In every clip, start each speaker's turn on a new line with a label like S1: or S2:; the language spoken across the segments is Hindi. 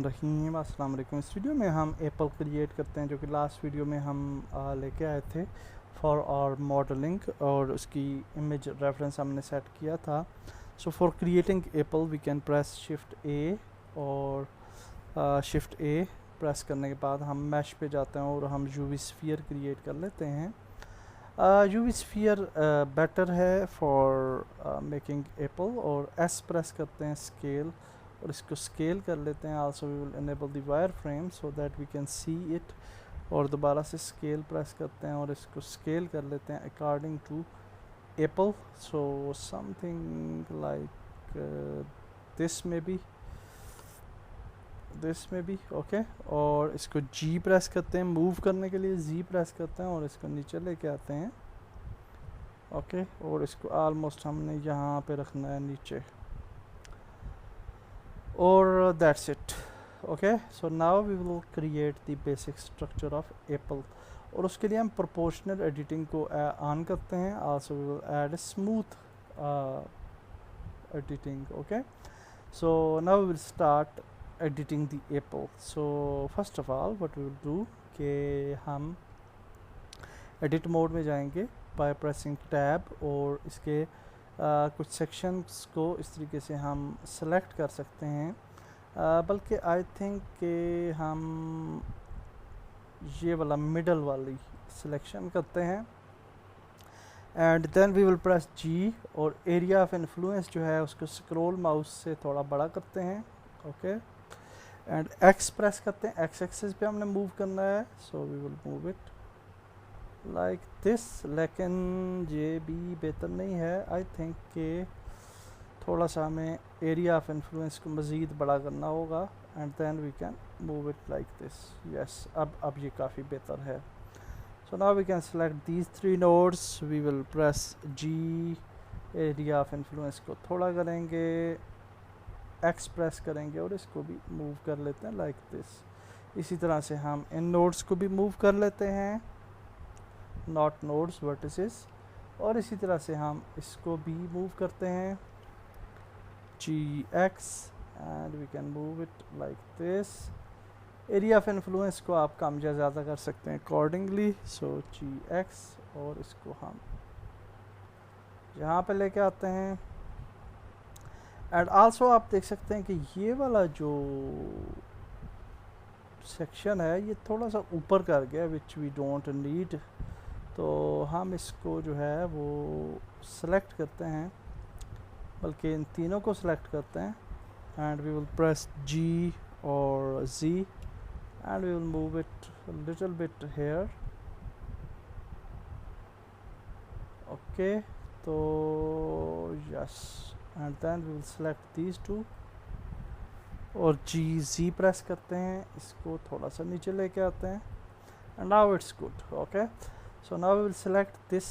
S1: रहीम अस्सलाम वालेकुम। इस वीडियो में हम एप्पल क्रिएट करते हैं, जो कि लास्ट वीडियो में हम लेके आए थे फॉर और मॉडलिंग, और उसकी इमेज रेफरेंस हमने सेट किया था। So for creating apple we can press shift A, और शिफ्ट ए प्रेस करने के बाद हम मैश पे जाते हैं और हम यूवी स्फीयर क्रिएट कर लेते हैं। यूवी स्फीयर बेटर है फॉर मेकिंग एप्पल, और एस प्रेस करते हैं स्केल, और इसको स्केल कर लेते हैं। Also we will enable the wire frame so that we can see it, और दोबारा से स्केल प्रेस करते हैं और इसको स्केल कर लेते हैं according to apple. So something like this में भी ओके। और इसको जी प्रेस करते हैं, मूव करने के लिए जी प्रेस करते हैं और इसको नीचे लेके आते हैं ओके। और इसको ऑलमोस्ट हमने यहाँ पे रखना है नीचे, और that's it okay. So now we will create the basic structure of apple, और उसके लिए हम प्रोपोर्शनल एडिटिंग को ऑन करते हैं। Also we will add smooth editing okay. So now we will start editing the apple. So first of all what we will do कि हम एडिट मोड में जाएंगे बाय प्रेसिंग टैब, और इसके कुछ सेक्शंस को इस तरीके से हम सेलेक्ट कर सकते हैं। बल्कि आई थिंक कि हम ये वाला मिडल वाली सिलेक्शन करते हैं, and then we will press G, और एरिया ऑफ इन्फ्लुएंस जो है उसको स्क्रॉल माउस से थोड़ा बड़ा करते हैं ओके। एंड एक्स प्रेस करते हैं, एक्स एक्सिस पे हमने मूव करना है, so we will move it like this. लेकिन ये भी बेहतर नहीं है, आई थिंक कि थोड़ा सा हमें एरिया ऑफ इन्फ्लुएंस को मज़ीद बड़ा करना होगा, and then we can move it like this. Yes, अब ये काफ़ी बेहतर है। So now we can select these 3 nodes, we will press G, area of influence को थोड़ा करेंगे, एक्स प्रेस करेंगे और इसको भी मूव कर लेते हैं लाइक दिस। इसी तरह से हम इन नोड्स को भी मूव कर लेते हैं, नॉट नोड्स वर्टिसेस, और इसी तरह से हम इसको भी मूव करते हैं G X, and we can move it like this. Area of influence को आप कम या ज़्यादा कर सकते हैं अकॉर्डिंगली, सो जी एक्स, और इसको हम यहाँ पे लेके आते हैं। एंड आल्सो आप देख सकते हैं कि ये वाला जो सेक्शन है ये थोड़ा सा ऊपर कर गया, विच वी डोंट नीड। तो हम इसको जो है वो सेलेक्ट करते हैं, बल्कि इन तीनों को सेलेक्ट करते हैं, and we will press G और G, and we will move it little bit here okay. तो yes, and then we will select these two, और जी जी प्रेस करते हैं, इसको थोड़ा सा नीचे लेके आते हैं, and now it's good okay. So now we will select this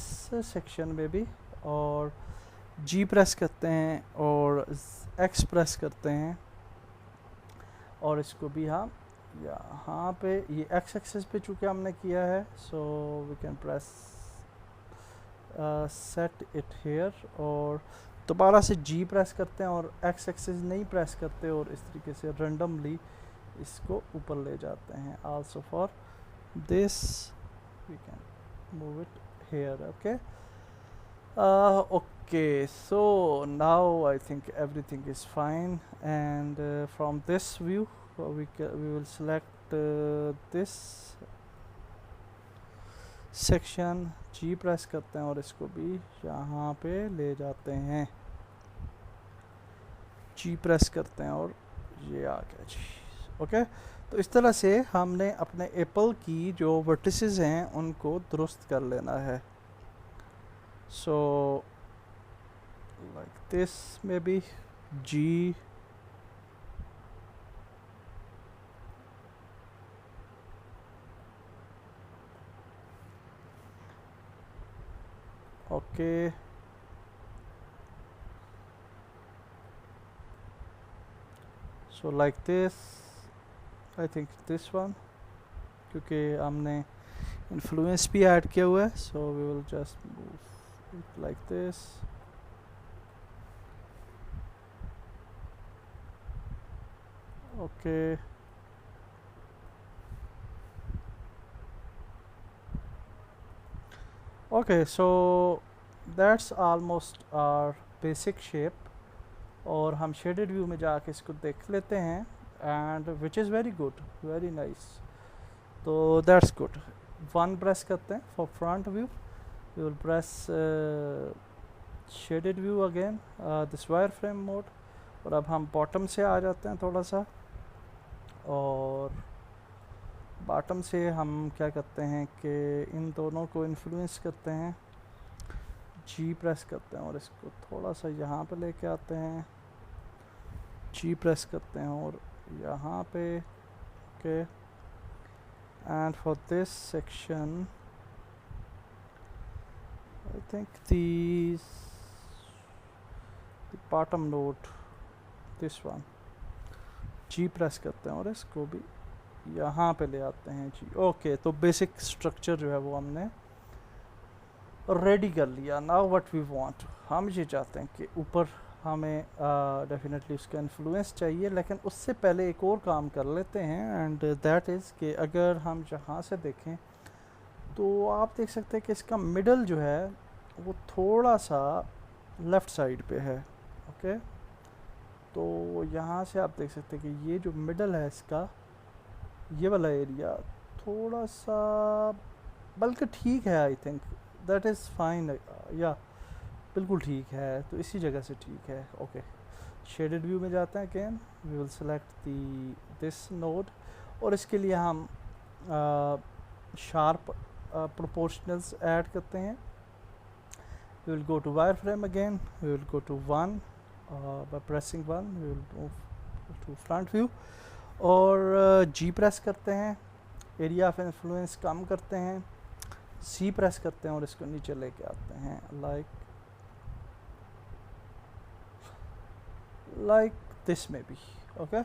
S1: section में भी, और जी प्रेस करते हैं और एक्स प्रेस करते हैं, और इसको भी हम यहाँ पे ये एक्स एक्सिस पे चूँकि हमने किया है, so we can press set it here, और दोबारा से जी प्रेस करते हैं और एक्स एक्सिस नहीं प्रेस करते, और इस तरीके से रैंडमली इसको ऊपर ले जाते हैं। Also for this we can move it here okay. Okay, so now I think everything is fine, and from this view we will select this section, G press करते हैं और इसको भी यहाँ पे ले जाते हैं, G प्रेस करते हैं और ये आ गया जी ओके। तो इस तरह से हमने अपने एप्पल की जो वर्टिसेस हैं उनको दुरुस्त कर लेना है। सो लाइक दिस में भी G okay. So like this, I think this one, क्योंकि हमने इन्फ्लुएंस भी ऐड किया हुआ है, so we will just move it like this okay. Okay, so that's almost our basic shape, और हम शेडेड व्यू में जाके इसको देख लेते हैं, and which is very good, very nice. तो दैट्स गुड। वन प्रेस करते हैं for front view, we will press shaded view again, this wire frame mode, और अब हम बॉटम से आ जाते हैं थोड़ा सा, और बॉटम से हम क्या करते हैं कि इन दोनों को इन्फ्लुएंस करते हैं, जी प्रेस करते हैं और इसको थोड़ा सा यहाँ पे लेके आते हैं, जी प्रेस करते हैं और यहाँ पे, okay, and for this section I think the bottom node, this one, G press करते हैं और इसको भी यहाँ पे ले आते हैं जी। ओके, तो बेसिक स्ट्रक्चर जो है वो हमने रेडी कर लिया। नाउ व्हाट वी वांट, हम ये चाहते हैं कि ऊपर हमें डेफिनेटली उसका इन्फ्लुएंस चाहिए, लेकिन उससे पहले एक और काम कर लेते हैं, एंड दैट इज़ कि अगर हम जहाँ से देखें तो आप देख सकते हैं कि इसका मिडल जो है वो थोड़ा सा लेफ़्ट साइड पे है। ओके, तो यहाँ से आप देख सकते हैं कि ये जो मिडल है इसका, ये वाला एरिया थोड़ा सा, बल्कि ठीक है, I think that is fine, या बिल्कुल ठीक है, तो इसी जगह से ठीक है। ओके, शेडेड व्यू में जाते हैं again, we will select this node, और इसके लिए हम शार्प प्रोपोर्शनल्स ऐड करते हैं। We will go to wireframe again, we will go to 1, by pressing 1 we will move to front view, और G प्रेस करते हैं, एरिया ऑफ इन्फ्लुएंस कम करते हैं, C प्रेस करते हैं और इसको नीचे लेके आते हैं, like this maybe। okay,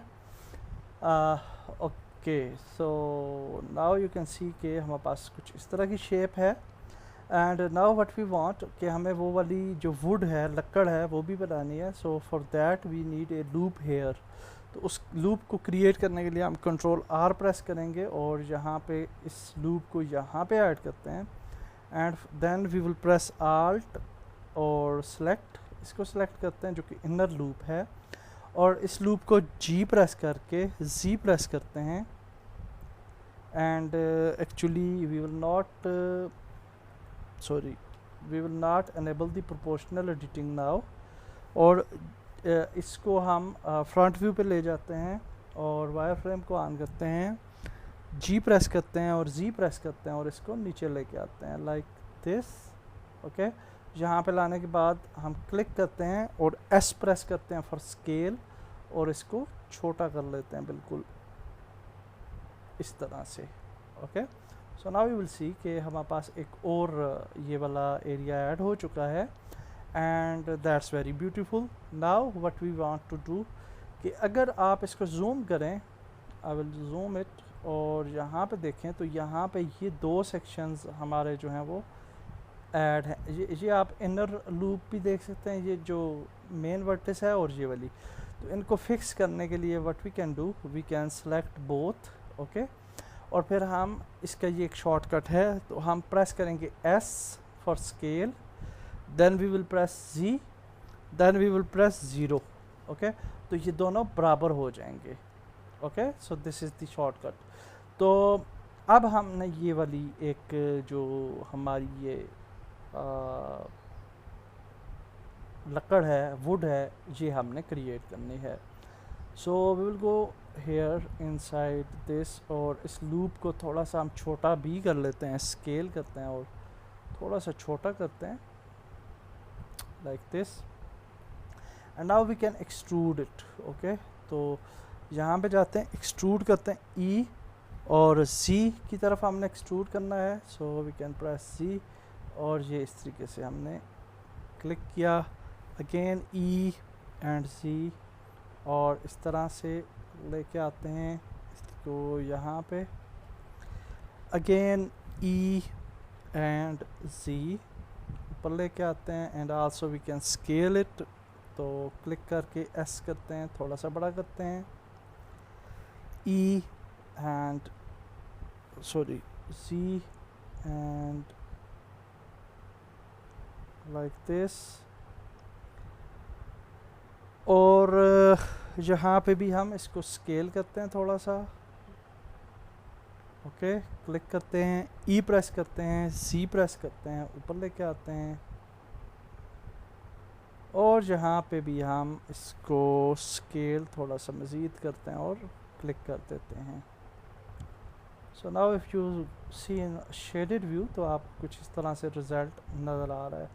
S1: okay, so now you can see कि हमारे पास कुछ इस तरह की शेप है, and now what we want कि हमें वो वाली जो वुड है, लकड़ है, वो भी बनानी है। So for that we need a loop here. तो उस लूप को क्रिएट करने के लिए हम कंट्रोल आर प्रेस करेंगे और यहाँ पे इस लूप को यहाँ पे ऐड करते हैं, and then we will press alt और सेलेक्ट, इसको सेलेक्ट करते हैं जो कि इनर लूप है, और इस लूप को जी प्रेस करके जी प्रेस करते हैं, and actually we will not we will not enable the proportional editing now, और इसको हम फ्रंट व्यू पे ले जाते हैं और वायर फ्रेम को ऑन करते हैं, जी प्रेस करते हैं और जी प्रेस करते हैं और इसको नीचे लेके आते हैं लाइक दिस। ओके, यहाँ पे लाने के बाद हम क्लिक करते हैं और एस प्रेस करते हैं फॉर स्केल, और इसको छोटा कर लेते हैं बिल्कुल इस तरह से। Okay, so now you will see कि हमारे पास एक और ये वाला एरिया ऐड हो चुका है, and that's very beautiful. Now what we want to do कि अगर आप इसको जूम करें, आई विल जूम इट, और यहाँ पे देखें तो यहाँ पे ये दो सेक्शंस हमारे जो हैं वो ऐड हैं। ये आप इनर लूप भी देख सकते हैं, ये जो मेन वर्टिस है और ये वाली। तो इनको फिक्स करने के लिए what we can do, we can select both. Okay, और फिर हम इसका ये एक शॉर्टकट है, तो हम प्रेस करेंगे S for scale, then we will press Z, then we will press 0। Okay, तो ये दोनों बराबर हो जाएंगे। Okay, so this is the shortcut. तो अब हमने ये वाली एक जो हमारी ये लकड़ है, वुड है, ये हमने क्रिएट करनी है। So we will go here inside this, और इस लूप को थोड़ा सा हम छोटा भी कर लेते हैं, स्केल करते हैं और थोड़ा सा छोटा करते हैं like this, and now we can extrude it. Okay, तो यहाँ पे जाते हैं, एक्सट्रूड करते हैं E, और C की तरफ हमने एक्सट्रूड करना है, so we can press C, और ये इस तरीके से हमने क्लिक किया, अगेन E एंड C, और इस तरह से लेके आते हैं इसको यहाँ पे, अगेन E एंड Z ऊपर लेके आते हैं, and also we can scale it. तो क्लिक करके S करते हैं, थोड़ा सा बड़ा करते हैं, E and Z and like this. और यहाँ पे भी हम इसको स्केल करते हैं थोड़ा सा। ओके, क्लिक करते हैं, ई प्रेस करते हैं, सी प्रेस करते हैं, ऊपर लेके आते हैं और यहाँ पे भी हम इसको स्केल थोड़ा सा मज़ीद करते हैं और क्लिक कर देते हैं। So now if you see in shaded view तो आप कुछ इस तरह से रिज़ल्ट नज़र आ रहा है।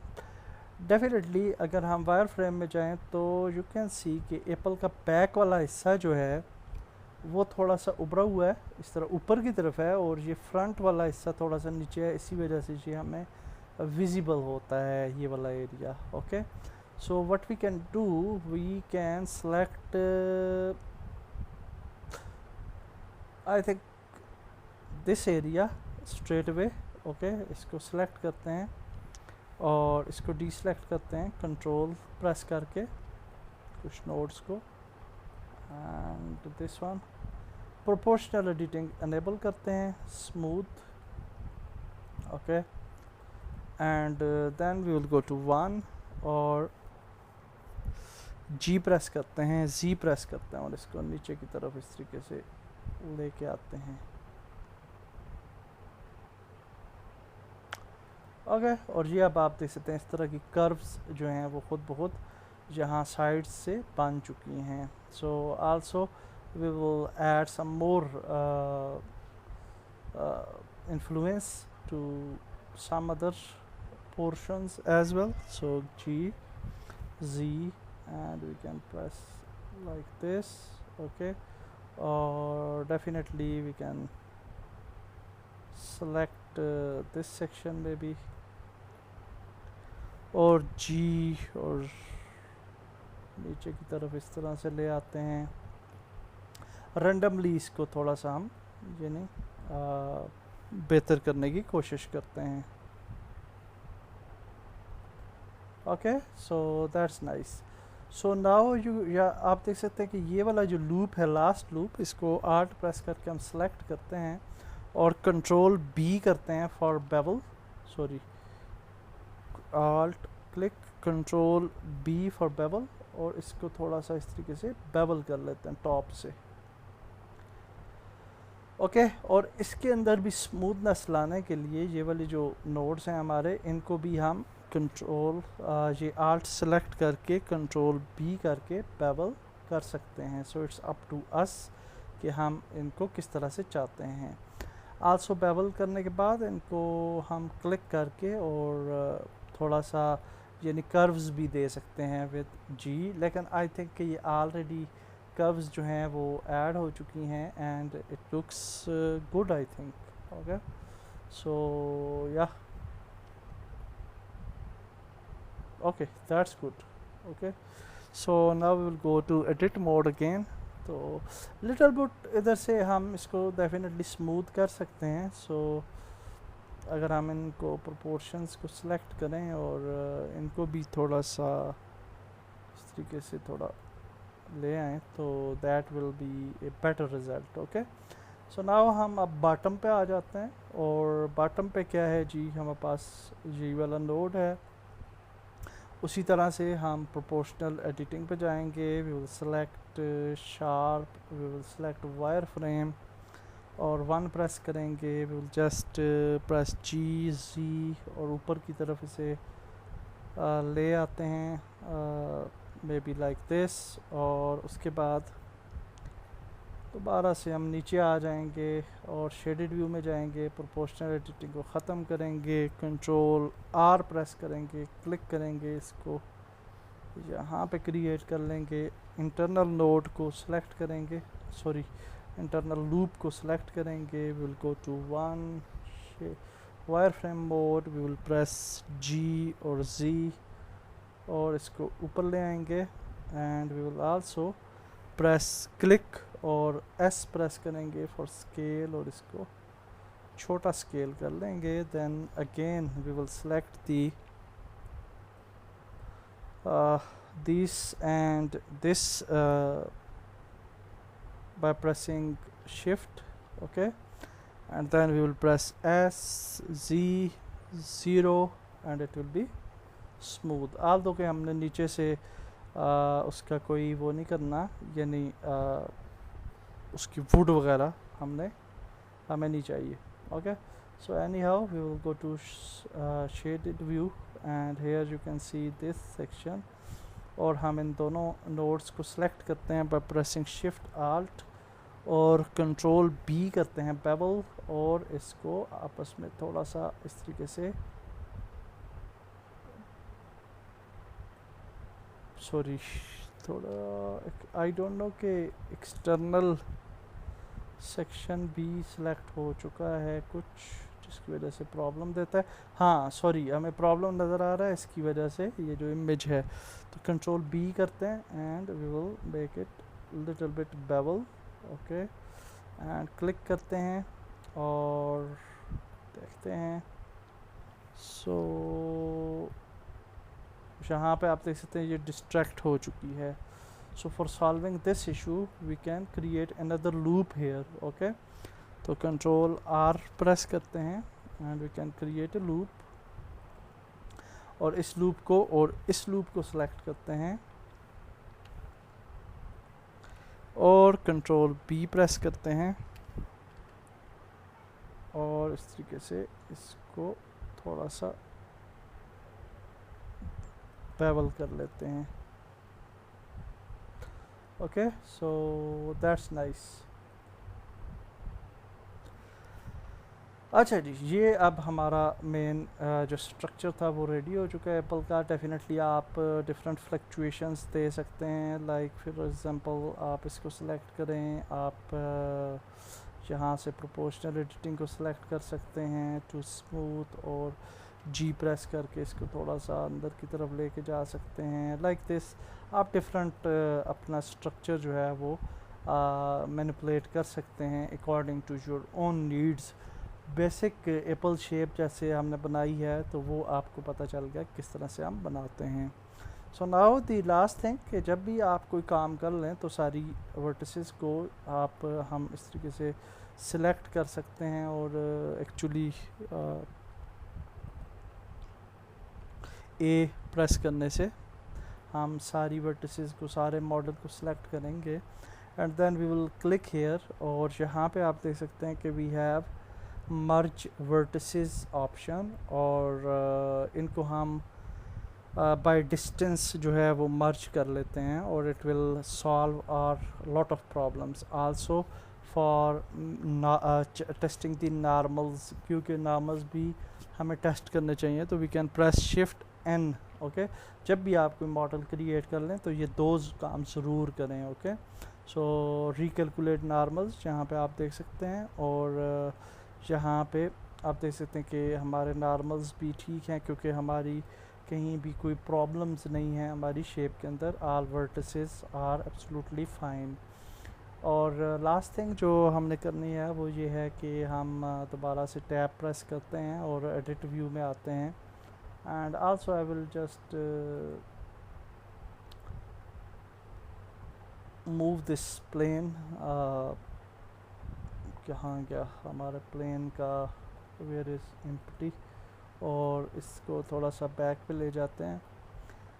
S1: डेफिनेटली अगर हम वायर फ्रेम में जाएं तो यू कैन सी कि एप्पल का बैक वाला हिस्सा जो है वो थोड़ा सा उभरा हुआ है, इस तरह ऊपर की तरफ है, और ये फ्रंट वाला हिस्सा थोड़ा सा नीचे है, इसी वजह से ये हमें विजिबल होता है ये वाला area. Okay, so what we can do, we can select I think this area straight away। Okay, इसको सेलेक्ट करते हैं और इसको डीसेलेक्ट करते हैं कंट्रोल प्रेस करके कुछ नोड्स को, and this one proportional editing enable करते हैं, smooth. Okay, and then we will go to 1 और जी प्रेस करते हैं, जी प्रेस करते हैं और इसको नीचे की तरफ इस तरीके से लेके आते हैं। ओके, और ये अब आप देख सकते हैं इस तरह की कर्व्स जो हैं वो खुद बहुत यहाँ साइड्स से बन चुकी हैं। So also we will add some more influence to some other portions as well। So G, Z, and we can press like this। okay, or definitely we can select this section maybe, और G और नीचे की तरफ इस तरह से ले आते हैं। रैंडमली इसको थोड़ा सा हम यानी बेहतर करने की कोशिश करते हैं। Okay, so that's nice. So now या आप देख सकते हैं कि ये वाला जो लूप है, लास्ट लूप, इसको आर्ट प्रेस करके हम सेलेक्ट करते हैं और कंट्रोल बी करते हैं for bevel, sorry alt click control B for bevel, और इसको थोड़ा सा इस तरीके से बेवल कर लेते हैं टॉप से। ओके, और इसके अंदर भी स्मूथनेस लाने के लिए ये वाली जो नोड्स हैं हमारे, इनको भी हम कंट्रोल ये आल्ट सेलेक्ट करके कंट्रोल बी करके बेवल कर सकते हैं। So it's up to us कि हम इनको किस तरह से चाहते हैं। आल्सो बेवल करने के बाद इनको हम क्लिक करके और थोड़ा सा यानी कर्व्स भी दे सकते हैं विद जी, लेकिन आई थिंक कि ये ऑलरेडी कर्व्स जो हैं वो ऐड हो चुकी हैं and it looks good I think. Okay, so yeah okay, that's good. Okay, so now we will go to edit mode again. तो लिटिल बिट इधर से हम इसको डेफिनेटली स्मूथ कर सकते हैं। सो अगर हम इनको प्रोपोर्शंस को सिलेक्ट करें और इनको भी थोड़ा सा इस तरीके से थोड़ा ले आएँ तो that will be a better result. Okay, so now हम अब बॉटम पे आ जाते हैं, और बॉटम पे क्या है जी, हमारे पास ये वाला नोड है। उसी तरह से हम प्रोपोर्शनल एडिटिंग पे जाएंगे, we will select sharp, we will select wire frame और 1 प्रेस करेंगे, we will just press G, G, और ऊपर की तरफ इसे ले आते हैं मे बी लाइक दिस, और उसके बाद दोबारा से हम नीचे आ जाएंगे और शेडेड व्यू में जाएंगे, प्रोपोर्शनल एडिटिंग को ख़त्म करेंगे, कंट्रोल आर प्रेस करेंगे, क्लिक करेंगे, इसको यहाँ पे क्रिएट कर लेंगे, इंटरनल नोड को सिलेक्ट करेंगे, सॉरी इंटरनल लूप को सिलेक्ट करेंगे, we will go to 1 wire frame mode, we will press G और जी और इसको ऊपर ले आएंगे, and we will also press click और एस प्रेस करेंगे फॉर स्केल, और इसको छोटा स्केल कर लेंगे। Then again we will select the this and this by pressing shift, okay, and then we will press S, Z, 0, and it will be smooth. Although कि हमने नीचे से उसका कोई वो नहीं करना, यानी उसकी वुड वगैरह हमें नहीं चाहिए। Okay, so anyhow we will go to shaded view and here you can see this section. और हम इन दोनों नोड्स को सिलेक्ट करते हैं बाय प्रेसिंग शिफ्ट आल्ट और कंट्रोल बी करते हैं बेवल, और इसको आपस में थोड़ा सा इस तरीके से, सॉरी थोड़ा आई डोंट नो कि एक्सटर्नल सेक्शन भी सिलेक्ट हो चुका है कुछ, जिसकी वजह से प्रॉब्लम देता है। हाँ सॉरी, हमें प्रॉब्लम नज़र आ रहा है इसकी वजह से, ये जो इमेज है। तो कंट्रोल बी करते हैं and we will make it little bit bevel. Okay, and click करते हैं और देखते हैं। सो यहाँ पे आप देख सकते हैं ये डिस्ट्रैक्ट हो चुकी है। So for solving this issue we can create another loop here. Okay, तो control R प्रेस करते हैं and we can create a loop, और इस loop को select करते हैं और control B प्रेस करते हैं और इस तरीके से इसको थोड़ा सा बेवल कर लेते हैं। Okay, so that's nice. अच्छा जी, ये अब हमारा मेन जो स्ट्रक्चर था वो रेडी हो चुका है एप्पल का। डेफिनेटली आप डिफरेंट फ्लक्चुएशंस दे सकते हैं, लाइक फॉर एग्जांपल आप इसको सिलेक्ट करें, आप यहाँ से प्रोपोर्शनल एडिटिंग को सिलेक्ट कर सकते हैं टू स्मूथ, और जी प्रेस करके इसको थोड़ा सा अंदर की तरफ लेके जा सकते हैं, लाइक दिस। आप डिफरेंट अपना स्ट्रक्चर जो है वो मैनिपुलेट कर सकते हैं according to your own needs. Basic apple shape जैसे हमने बनाई है तो वो आपको पता चल गया किस तरह से हम बनाते हैं। So now the last thing कि जब भी आप कोई काम कर लें तो सारी वर्टिसेस को हम इस तरीके से सिलेक्ट कर सकते हैं, और एक्चुअली ए प्रेस करने से हम सारी वर्टिसेस को, सारे मॉडल को सिलेक्ट करेंगे and then we will click here, और यहाँ पे आप देख सकते हैं कि we have merge vertices option, और इनको हम बाय डिस्टेंस जो है वो मर्ज कर लेते हैं, और it will solve our lot of problems also for testing the normals, क्योंकि नॉर्मल्स भी हमें टेस्ट करने चाहिए। तो we can press shift N. Okay, जब भी आप कोई मॉडल क्रिएट कर लें तो ये दो काम ज़रूर करें। ओके, सो रिकैलकुलेट नॉर्मल्स यहाँ पे आप देख सकते हैं, और यहाँ पे आप देख सकते हैं कि हमारे नॉर्मल्स भी ठीक हैं, क्योंकि हमारी कहीं भी कोई प्रॉब्लम्स नहीं है हमारी शेप के अंदर। All vertices are absolutely fine. और लास्ट थिंग जो हमने करनी है वो ये है कि हम दोबारा से टैब प्रेस करते हैं और एडिट व्यू में आते हैं, and also I will just move this plane. कहाँ गया हमारे प्लेन का, वेयर इज़ एम्प्टी, और इसको थोड़ा सा बैक पे ले जाते हैं।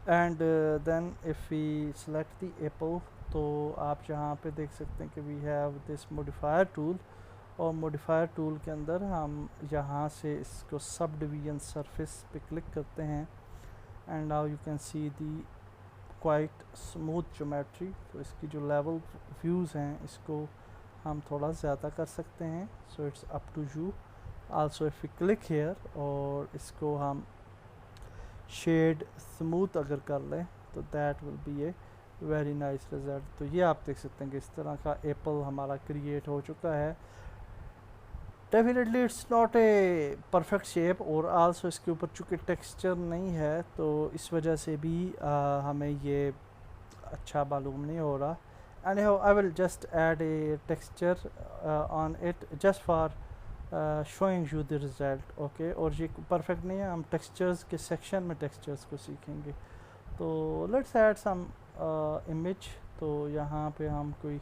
S1: And then if we select the apple, तो आप यहाँ पे देख सकते हैं कि we have this modifier tool, और मॉडिफायर टूल के अंदर हम यहाँ से इसको सब डिवीजन सरफेस पे क्लिक करते हैं, and now you can C the quite smooth geometry. तो इसकी जो लेवल व्यूज़ हैं इसको हम थोड़ा ज़्यादा कर सकते हैं, so it's up to you. Also if you click here, और इसको हम शेड स्मूथ अगर कर लें तो that will be a very nice result. तो ये आप देख सकते हैं कि इस तरह का एप्पल हमारा क्रिएट हो चुका है। Definitely it's not a perfect shape, और आल्सो इसके ऊपर चूँकि टेक्सचर नहीं है तो इस वजह से भी हमें ये अच्छा मालूम नहीं हो रहा। Anyhow, I will just add a texture on it just for showing you the result. Okay, और ये परफेक्ट नहीं है, हम टेक्सचर्स के सेक्शन में टेक्सचर्स को सीखेंगे। तो लेट्स ऐड सम इमेज। तो यहाँ पे हम कोई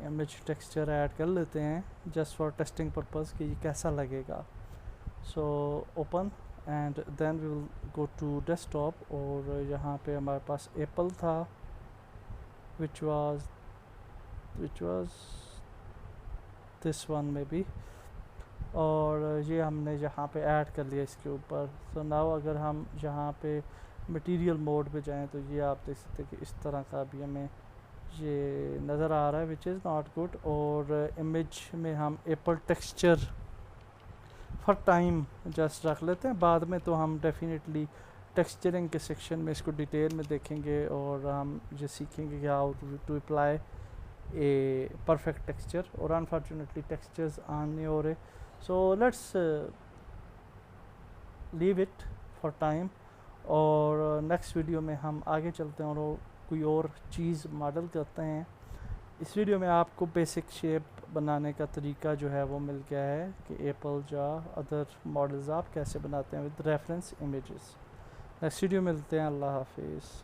S1: इमेज टेक्सचर ऐड कर लेते हैं जस्ट फॉर टेस्टिंग पर्पस कि ये कैसा लगेगा। So open and then we will go to desktop और यहाँ पे हमारे पास एप्पल था which was this one maybe, और ये हमने यहाँ पे ऐड कर लिया इसके ऊपर। सो नाउ अगर हम यहाँ पे मटेरियल मोड पे जाएं तो ये आप देख सकते हैं कि इस तरह का भी हमें ये नज़र आ रहा है विच इज़ नॉट गुड। और इमेज में हम Apple texture for time just रख लेते हैं, बाद में तो हम डेफिनेटली टेक्सचरिंग के सेक्शन में इसको डिटेल में देखेंगे और हम ये सीखेंगे कि how to apply a perfect texture. और अनफॉर्चुनेटली टेक्सचर्स ऑन नहीं हो रहे, so let's leave it for time. और नेक्स्ट वीडियो में हम आगे चलते हैं और कोई और चीज़ मॉडल करते हैं। इस वीडियो में आपको बेसिक शेप बनाने का तरीका जो है वो मिल गया है कि एप्पल या अदर मॉडल्स आप कैसे बनाते हैं with reference images. Next video मिलते हैं। अल्लाह हाफिज़।